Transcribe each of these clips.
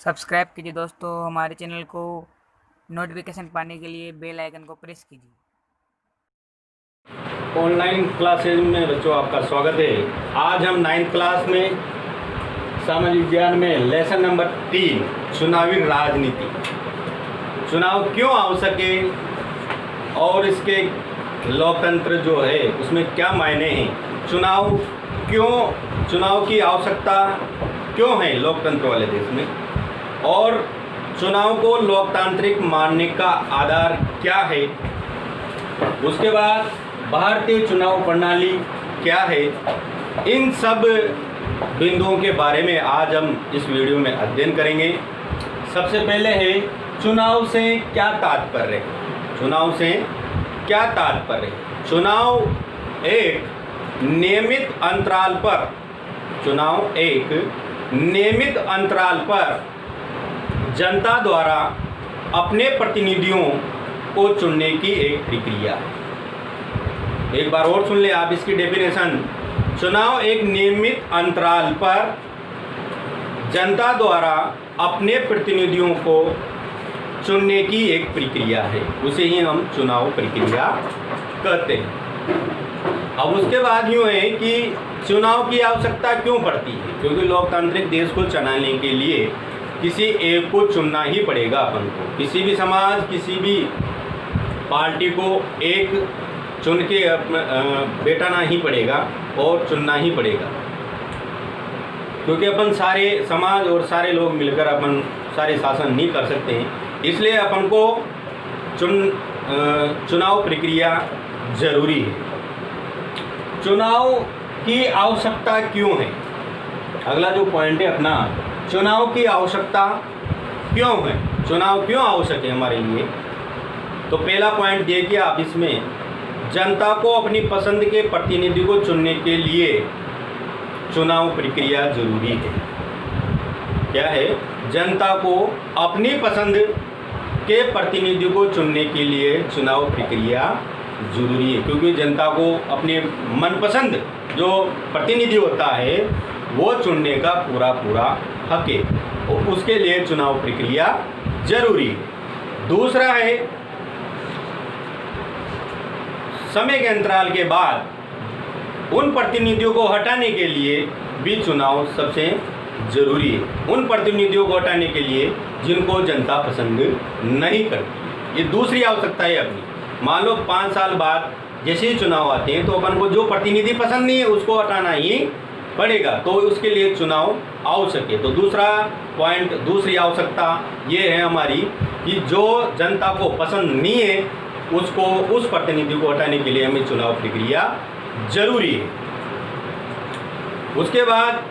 Subscribe कीजिए दोस्तों हमारे चैनल को। नोटिफिकेशन पाने के लिए बेल आइकन को प्रेस कीजिए। ऑनलाइन क्लासेज में बच्चों आपका स्वागत है। आज हम 9th क्लास में सामाजिक विज्ञान में लेसन नंबर 3 चुनावी राजनीति, चुनाव क्यों आवश्यक है और इसके लोकतंत्र जो है उसमें क्या मायने हैं, चुनाव की आवश्यकता क्यों है लोकतंत्र वाले देश में, और चुनाव को लोकतांत्रिक मानने का आधार क्या है। उसके बाद भारतीय चुनाव प्रणाली क्या है। इन सब बिंदुओं के बारे में आज हम इस वीडियो में अध्ययन करेंगे। सबसे पहले है चुनाव से क्या तात्पर्य है। चुनाव से क्या तात्पर्य है? चुनाव एक नियमित अंतराल पर जनता द्वारा अपने प्रतिनिधियों को चुनने की एक प्रक्रिया है। एक बार और सुन ले आप इसकी डेफिनेशन। चुनाव एक नियमित अंतराल पर जनता द्वारा अपने प्रतिनिधियों को चुनने की एक प्रक्रिया है, उसे ही हम चुनाव प्रक्रिया कहते हैं। अब उसके बाद यूँ है कि चुनाव की आवश्यकता क्यों पड़ती है, क्योंकि लोकतांत्रिक देश को चलाने के लिए किसी एक को चुनना ही पड़ेगा अपन को। किसी भी समाज, किसी भी पार्टी को एक चुन के बैठाना ही पड़ेगा और चुनना ही पड़ेगा, क्योंकि अपन सारे समाज और सारे लोग मिलकर अपन सारे शासन नहीं कर सकते हैं। इसलिए अपन को चुनाव प्रक्रिया जरूरी है। चुनाव की आवश्यकता क्यों है, अगला जो पॉइंट है अपना, चुनाव की आवश्यकता क्यों है, चुनाव क्यों आवश्यक है हमारे लिए। तो पहला पॉइंट देखिए आप इसमें, जनता को अपनी पसंद के प्रतिनिधि को चुनने के लिए चुनाव प्रक्रिया जरूरी है। क्या है? जनता को अपनी पसंद के प्रतिनिधि को चुनने के लिए चुनाव प्रक्रिया जरूरी है, क्योंकि जनता को अपने मनपसंद जो प्रतिनिधि होता है वो चुनने का पूरा हक है, और उसके लिए चुनाव प्रक्रिया जरूरी है। दूसरा है, समय के अंतराल के बाद उन प्रतिनिधियों को हटाने के लिए भी चुनाव सबसे जरूरी है। उन प्रतिनिधियों को हटाने के लिए जिनको जनता पसंद नहीं करती, ये दूसरी आवश्यकता है अपनी। मान लो 5 साल बाद जैसे ही चुनाव आते हैं तो अपन को जो प्रतिनिधि पसंद नहीं है उसको हटाना ही पड़ेगा, तो उसके लिए चुनाव आवश्यक है। तो दूसरा पॉइंट, दूसरी आवश्यकता ये है हमारी कि जो जनता को पसंद नहीं है उसको, उस प्रतिनिधि को हटाने के लिए हमें चुनाव प्रक्रिया जरूरी है। उसके बाद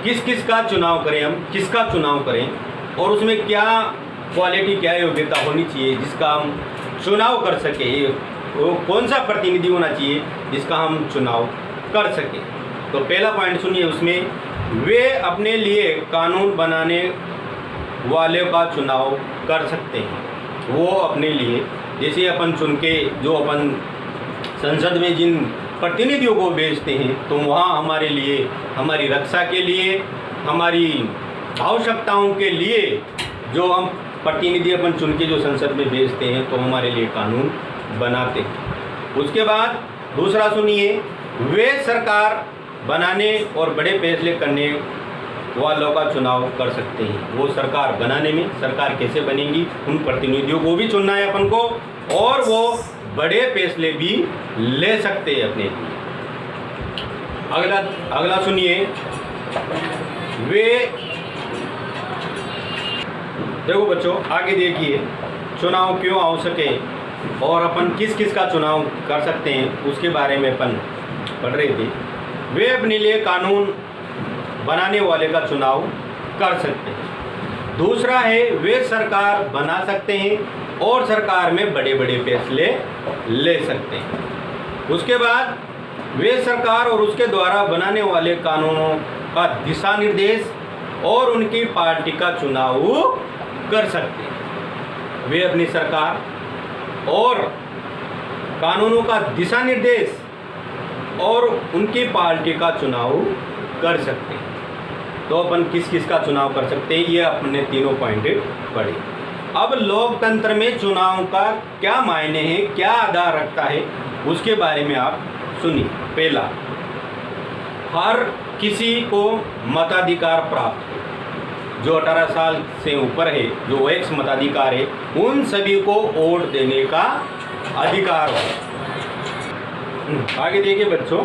किस का चुनाव करें, हम किसका चुनाव करें और उसमें क्या क्वालिटी, क्या योग्यता होनी चाहिए जिसका हम चुनाव कर सके, वो कौन सा प्रतिनिधि होना चाहिए जिसका हम चुनाव कर सके। तो पहला पॉइंट सुनिए, उसमें वे अपने लिए कानून बनाने वाले का चुनाव कर सकते हैं। वो अपने लिए, जैसे अपन चुन के जो अपन संसद में जिन प्रतिनिधियों को भेजते हैं तो वहाँ हमारे लिए, हमारी रक्षा के लिए, हमारी आवश्यकताओं के लिए जो हम प्रतिनिधि अपन चुन के जो संसद में भेजते हैं तो हमारे लिए कानून बनाते हैं। उसके बाद दूसरा सुनिए, वे सरकार बनाने और बड़े फैसले करने वालों का चुनाव कर सकते हैं। वो सरकार बनाने में, सरकार कैसे बनेगी, उन प्रतिनिधियों को भी चुनना है अपन को, और वो बड़े फैसले भी ले सकते हैं अपने लिए। अगला सुनिए, वे, देखो बच्चों आगे देखिए, चुनाव क्यों आवश्यक है और अपन किस का चुनाव कर सकते हैं उसके बारे में अपन पढ़ रहे थे। वे अपने लिए कानून बनाने वाले का चुनाव कर सकते हैं। दूसरा है, वे सरकार बना सकते हैं और सरकार में बड़े फैसले ले सकते हैं। उसके बाद वे सरकार और उसके द्वारा बनाने वाले कानूनों का दिशा निर्देश और उनकी पार्टी का चुनाव कर सकते हैं। वे अपनी सरकार और कानूनों का दिशा निर्देश और उनकी पार्टी का चुनाव कर सकते हैं। तो अपन किस किस का चुनाव कर सकते हैं, ये अपने तीनों पॉइंट पढ़े। अब लोकतंत्र में चुनाव का क्या मायने हैं, क्या आधार रखता है, उसके बारे में आप सुनिए। पहला, हर किसी को मताधिकार प्राप्त हो। जो 18 साल से ऊपर है, जो एक्स मताधिकार है, उन सभी को वोट देने का अधिकार हो। आगे देखिए बच्चों,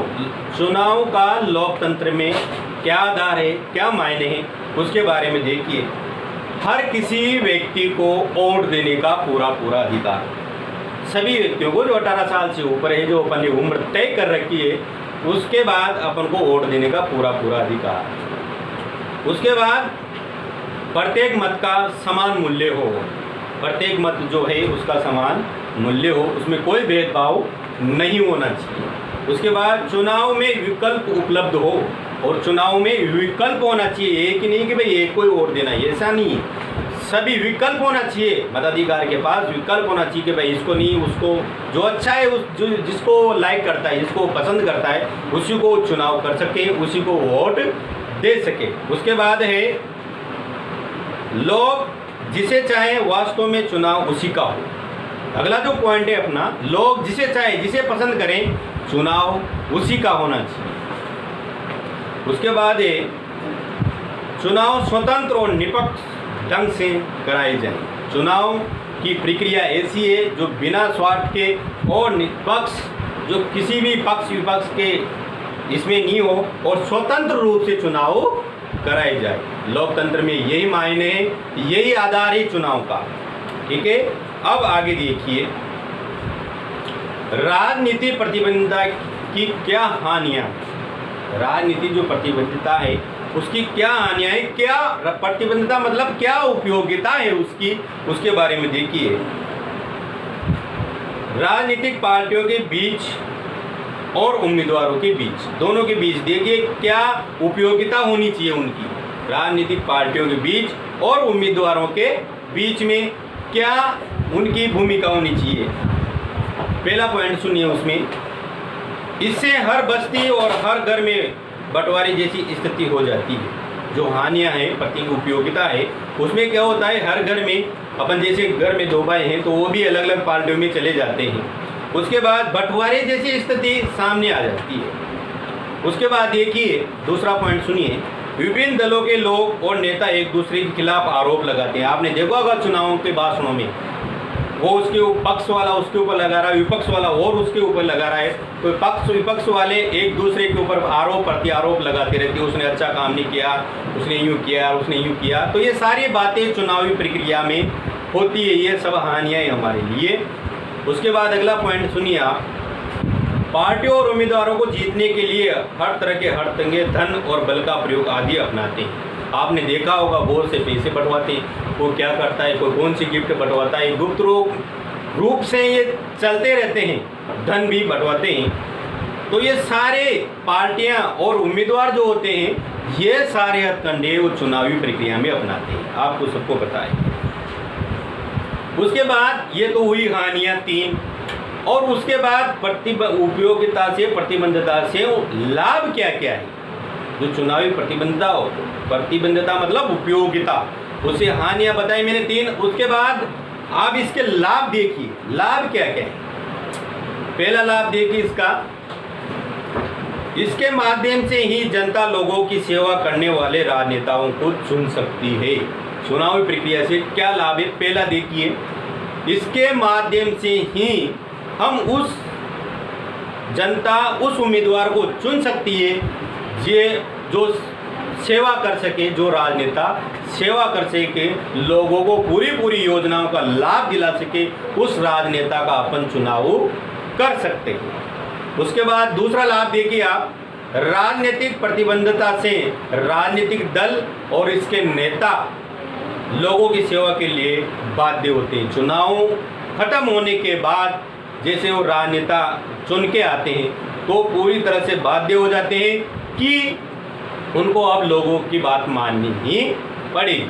चुनाव का लोकतंत्र में क्या आधार है, क्या मायने हैं, उसके बारे में देखिए। हर किसी व्यक्ति को वोट देने का पूरा पूरा अधिकार, सभी व्यक्तियों को जो 18 साल से ऊपर है, जो अपनी उम्र तय कर रखी है, उसके बाद अपन को वोट देने का पूरा पूरा अधिकार। उसके बाद प्रत्येक मत का समान मूल्य हो, प्रत्येक मत जो है उसका समान मूल्य हो, उसमें कोई भेदभाव नहीं होना चाहिए। उसके बाद चुनाव में विकल्प उपलब्ध हो, और चुनाव में विकल्प होना चाहिए, एक ही नहीं कि भाई एक कोई वोट देना है, ऐसा नहीं है। सभी विकल्प होना चाहिए, मताधिकार के पास विकल्प होना चाहिए कि भाई इसको नहीं, उसको जो अच्छा है, उस जो जिसको लाइक करता है, जिसको पसंद करता है, उसी को चुनाव कर सके, उसी को वोट दे सके। उसके बाद है लोग जिसे चाहे वास्तव में चुनाव उसी का हो। अगला जो पॉइंट है अपना, लोग जिसे चाहे, जिसे पसंद करें, चुनाव उसी का होना चाहिए। उसके बाद है चुनाव स्वतंत्र और निष्पक्ष ढंग से कराए जाए। चुनाव की प्रक्रिया ऐसी है जो बिना स्वार्थ के और निष्पक्ष, जो किसी भी पक्ष विपक्ष के इसमें नहीं हो, और स्वतंत्र रूप से चुनाव कराए जाए। लोकतंत्र में यही मायने है, यही आधार है चुनाव का। ठीक है, अब आगे देखिए, राजनीति प्रतिबद्धता की क्या हानियां, राजनीति जो प्रतिबद्धता है उसकी क्या हानियां है, क्या प्रतिबद्धता मतलब क्या उपयोगिता है उसकी, उसके बारे में देखिए। राजनीतिक पार्टियों के बीच और उम्मीदवारों के बीच, दोनों के बीच देखिए क्या उपयोगिता होनी चाहिए उनकी। राजनीतिक पार्टियों के बीच और उम्मीदवारों के बीच में क्या उनकी भूमिका होनी चाहिए। पहला पॉइंट सुनिए उसमें, इससे हर बस्ती और हर घर में बंटवारे जैसी स्थिति हो जाती है। जो हानियां हैं, प्रति उपयोगिता है, उसमें क्या होता है, हर घर में अपन जैसे घर में 2 भाई हैं तो वो भी अलग अलग पार्टियों में चले जाते हैं। उसके बाद बंटवारे जैसी स्थिति सामने आ जाती है। उसके बाद देखिए दूसरा पॉइंट सुनिए, विभिन्न दलों के लोग और नेता एक दूसरे के खिलाफ आरोप लगाते हैं। आपने देखा होगा चुनावों के भाषणों में, वो उसके पक्ष वाला उसके ऊपर लगा रहा है, विपक्ष वाला और उसके ऊपर लगा रहा है। तो पक्ष विपक्ष वाले एक दूसरे के ऊपर आरोप प्रत्यारोप लगाते रहते हैं, उसने अच्छा काम नहीं किया, उसने यूँ किया, उसने यूँ किया। तो ये सारी बातें चुनावी प्रक्रिया में होती है, ये सब हानियाँ हैं हमारे लिए। उसके बाद अगला पॉइंट सुनिए आप, पार्टियों और उम्मीदवारों को जीतने के लिए हर तरह के हड़तंगे धन और बल का प्रयोग आदि अपनाते हैं। आपने देखा होगा बहुत से पैसे बंटवाते हैं, वो क्या करता है, कोई कौन सी गिफ्ट बंटवाता है, गुप्त रूप से ये चलते रहते हैं, धन भी बंटवाते हैं। तो ये सारे पार्टियां और उम्मीदवार जो होते हैं, ये सारे हथकंडे वो चुनावी प्रक्रिया में अपनाते हैं, आपको सबको पता है। उसके बाद ये तो हुई हानियाँ 3, और उसके बाद उपयोगिता से प्रतिबद्धता से लाभ क्या क्या है। जो चुनावी प्रतिबद्धता मतलब उपयोगिता, उसे हानियां बताई मैंने 3। उसके बाद आप इसके लाभ देखिए, लाभ क्या क्या है। पहला लाभ देखिए इसका, इसके माध्यम से ही जनता लोगों की सेवा करने वाले राजनेताओं को चुन सकती है। चुनावी प्रक्रिया से क्या लाभ है, पहला देखिए, इसके माध्यम से ही हम उस जनता उस उम्मीदवार को चुन सकती है ये जो सेवा कर सके, जो राजनेता सेवा कर सके, लोगों को पूरी पूरी योजनाओं का लाभ दिला सके, उस राजनेता का अपन चुनाव कर सकते हैं। उसके बाद दूसरा लाभ देखिए आप, राजनीतिक प्रतिबद्धता से राजनीतिक दल और इसके नेता लोगों की सेवा के लिए बाध्य होते हैं। चुनाव खत्म होने के बाद जैसे वो राजनेता चुन के आते हैं तो पूरी तरह से बाध्य हो जाते हैं कि उनको अब लोगों की बात माननी ही पड़ेगी।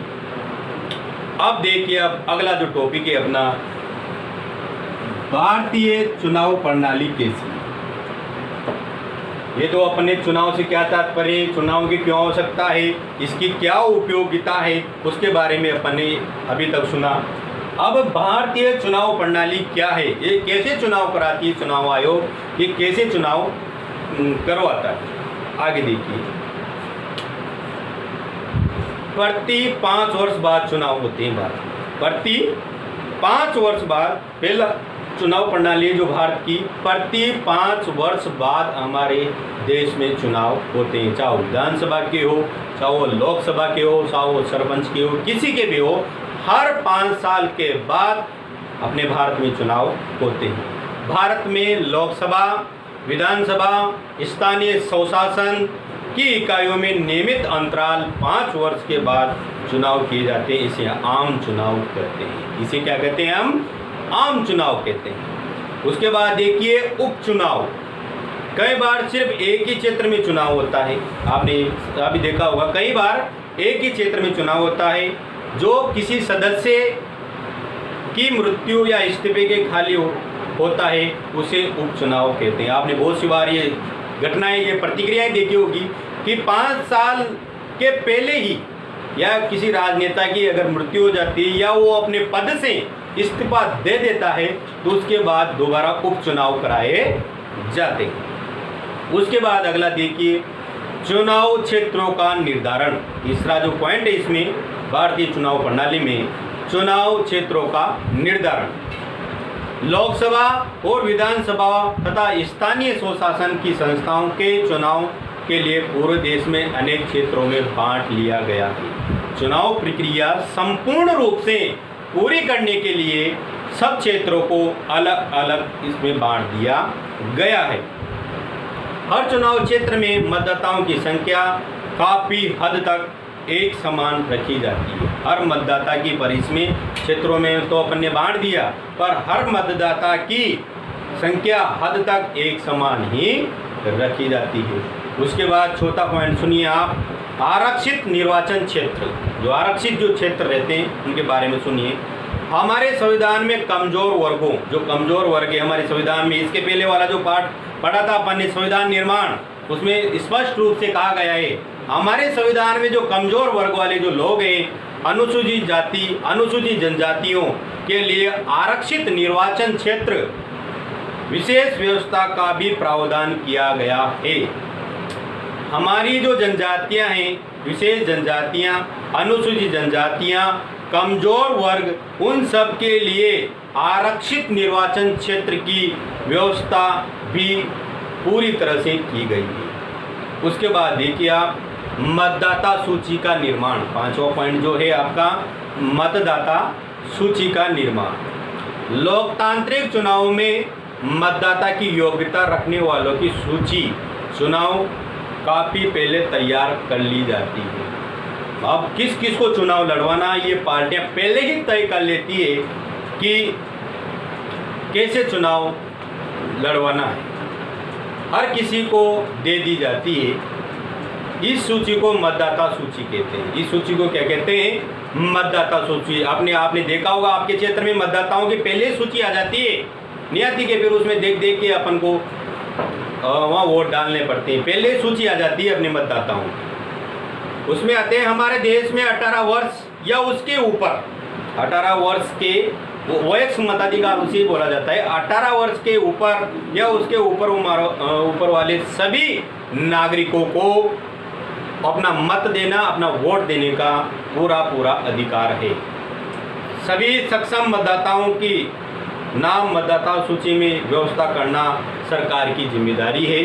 अब देखिए, अब अगला जो टॉपिक है अपना, भारतीय चुनाव प्रणाली कैसी। ये तो अपने चुनाव से क्या तात्पर्य है, चुनाव की क्यों आवश्यकता है, इसकी क्या उपयोगिता है, उसके बारे में अपन ने अभी तक सुना। अब भारतीय चुनाव प्रणाली क्या है, ये कैसे चुनाव कराती है चुनाव आयोग, ये कैसे चुनाव करवाता है, आगे देखिए। प्रति 5 वर्ष बाद चुनाव होते हैं भारत में। प्रति 5 वर्ष बाद पहला चुनाव प्रणाली है जो भारत की, प्रति 5 वर्ष बाद हमारे देश में चुनाव होते हैं, चाहे वो विधानसभा के हो, चाहे वो लोकसभा के हो, चाहे वो सरपंच के हो, किसी के भी हो, हर 5 साल के बाद अपने भारत में चुनाव होते हैं। भारत में लोकसभा, विधानसभा, स्थानीय स्वशासन की इकाइयों में नियमित अंतराल 5 वर्ष के बाद चुनाव किए जाते हैं। इसे आम चुनाव कहते हैं। इसे क्या कहते हैं? हम आम चुनाव कहते हैं। उसके बाद देखिए उपचुनाव। कई बार सिर्फ एक ही क्षेत्र में चुनाव होता है, आपने अभी देखा होगा, कई बार एक ही क्षेत्र में चुनाव होता है। जो किसी सदस्य की मृत्यु या इस्तीफे के खाली होता है उसे उपचुनाव कहते हैं। आपने बहुत सी बार ये घटनाएं, ये प्रतिक्रियाएं देखी होगी कि 5 साल के पहले ही या किसी राजनेता की अगर मृत्यु हो जाती है या वो अपने पद से इस्तीफा दे देता है तो उसके बाद दोबारा उपचुनाव कराए जाते हैं। उसके बाद अगला देखिए, चुनाव क्षेत्रों का निर्धारण। तीसरा जो पॉइंट है इसमें, भारतीय चुनाव प्रणाली में चुनाव क्षेत्रों का निर्धारण। लोकसभा और विधानसभा तथा स्थानीय स्वशासन की संस्थाओं के चुनाव के लिए पूरे देश में अनेक क्षेत्रों में बांट लिया गया है। चुनाव प्रक्रिया संपूर्ण रूप से पूरी करने के लिए सब क्षेत्रों को अलग अलग इसमें बांट दिया गया है। हर चुनाव क्षेत्र में मतदाताओं की संख्या काफ़ी हद तक एक समान रखी जाती है। हर मतदाता की, पर इसमें क्षेत्रों में तो अपन ने बांट दिया, पर हर मतदाता की संख्या हद तक एक समान ही रखी जाती है। उसके बाद चौथा पॉइंट सुनिए आप, आरक्षित निर्वाचन क्षेत्र। जो आरक्षित जो क्षेत्र रहते हैं उनके बारे में सुनिए। हमारे संविधान में कमजोर वर्गों, जो कमजोर वर्ग है हमारे संविधान में, इसके पहले वाला जो पार्ट पढ़ा था अपन ने संविधान निर्माण, उसमें स्पष्ट रूप से कहा गया है हमारे संविधान में जो कमजोर वर्ग वाले जो लोग हैं, अनुसूचित जाति, अनुसूचित जनजातियों के लिए आरक्षित निर्वाचन क्षेत्र विशेष व्यवस्था का भी प्रावधान किया गया है। हमारी जो जनजातियां हैं, विशेष जनजातियां, अनुसूचित जनजातियां, कमजोर वर्ग, उन सब के लिए आरक्षित निर्वाचन क्षेत्र की व्यवस्था भी पूरी तरह से की गई है। उसके बाद देखिए आप, मतदाता सूची का निर्माण। 5वां पॉइंट जो है आपका, मतदाता सूची का निर्माण। लोकतांत्रिक चुनाव में मतदाता की योग्यता रखने वालों की सूची चुनाव काफ़ी पहले तैयार कर ली जाती है। अब किस किस को चुनाव लड़वाना, ये पार्टियां पहले ही तय कर लेती है कि कैसे चुनाव लड़वाना है, हर किसी को दे दी जाती है। इस सूची को मतदाता सूची कहते हैं। इस सूची को क्या कहते हैं? मतदाता सूची। आपने देखा होगा आपके क्षेत्र में मतदाताओं की पहले सूची आ जाती है, नहीं आती के फिर उसमें देख देख के अपन को वहाँ वोट डालने पड़ते हैं। पहले सूची आ जाती है अपने मतदाताओं की। उसमें आते हैं हमारे देश में 18 वर्ष या उसके ऊपर, 18 वर्ष के वयस्क मताधिकार उसे बोला जाता है। 18 वर्ष के ऊपर या उसके ऊपर वाले सभी नागरिकों को अपना मत देना, अपना वोट देने का पूरा अधिकार है। सभी सक्षम मतदाताओं की नाम मतदाता सूची में व्यवस्था करना सरकार की जिम्मेदारी है।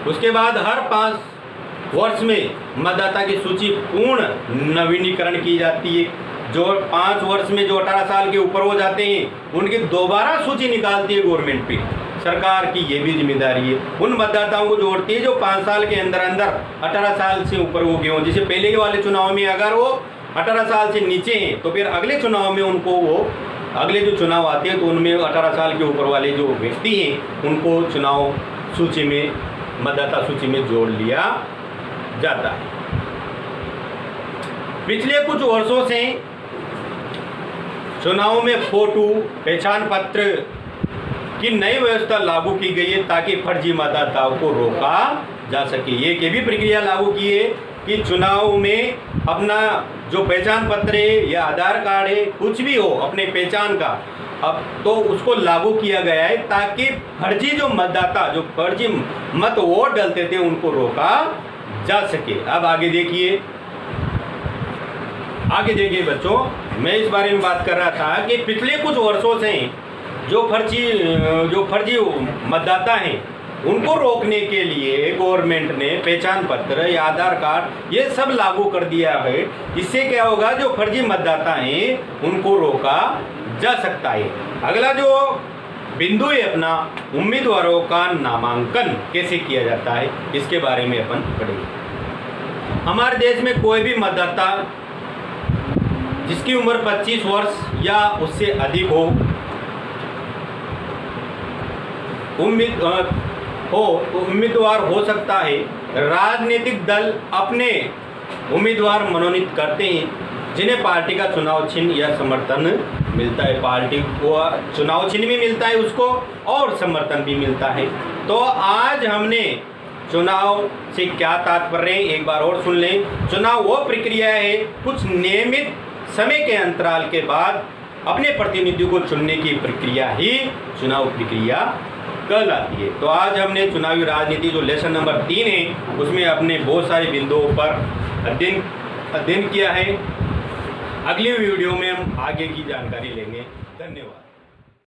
उसके बाद हर 5 वर्ष में मतदाता की सूची पूर्ण नवीनीकरण की जाती है। जो 5 वर्ष में जो 18 साल के ऊपर हो जाते हैं उनकी दोबारा सूची निकालती है गवर्नमेंट पे, सरकार की ये भी जिम्मेदारी है। उन मतदाताओं को जोड़ती है जो 5 साल के अंदर 18 साल से ऊपर हो गए हों। जैसे पहले वाले चुनाव में अगर वो 18 साल से नीचे हैं तो फिर अगले चुनाव में उनको वो, अगले जो चुनाव आते हैं तो उनमें 18 साल के ऊपर वाले जो व्यक्ति हैं उनको चुनाव सूची में, मतदाता सूची में जोड़ लिया जाता है। पिछले कुछ वर्षों से चुनाव में फोटो, पहचान पत्र कि नई व्यवस्था लागू की गई है ताकि फर्जी मतदाताओं को रोका जा सके। ये भी प्रक्रिया लागू की है कि चुनाव में अपना जो पहचान पत्र है या आधार कार्ड है, कुछ भी हो अपने पहचान का, अब तो उसको लागू किया गया है ताकि फर्जी जो मतदाता जो फर्जी मत वोट डालते थे उनको रोका जा सके। अब आगे देखिए बच्चों, मैं इस बारे में बात कर रहा था कि पिछले कुछ वर्षों से जो फर्जी मतदाता हैं उनको रोकने के लिए गवर्नमेंट ने पहचान पत्र या आधार कार्ड ये सब लागू कर दिया है। इससे क्या होगा, जो फर्जी मतदाता हैं उनको रोका जा सकता है। अगला जो बिंदु है अपना, उम्मीदवारों का नामांकन कैसे किया जाता है, इसके बारे में अपन पढ़ेंगे। हमारे देश में कोई भी मतदाता जिसकी उम्र 25 वर्ष या उससे अधिक हो, उम्मीदवार हो सकता है। राजनीतिक दल अपने उम्मीदवार मनोनीत करते हैं जिन्हें पार्टी का चुनाव चिन्ह या समर्थन मिलता है। पार्टी को चुनाव चिन्ह भी मिलता है उसको और समर्थन भी मिलता है। तो आज हमने चुनाव से क्या तात्पर्य है एक बार और सुन लें। चुनाव वो प्रक्रिया है कुछ नियमित समय के अंतराल के बाद अपने प्रतिनिधि को चुनने की प्रक्रिया ही चुनाव प्रक्रिया कहलाती है। तो आज हमने चुनावी राजनीति जो लेसन नंबर 3 है उसमें अपने बहुत सारे बिंदुओं पर अध्ययन किया है। अगली वीडियो में हम आगे की जानकारी लेंगे। धन्यवाद।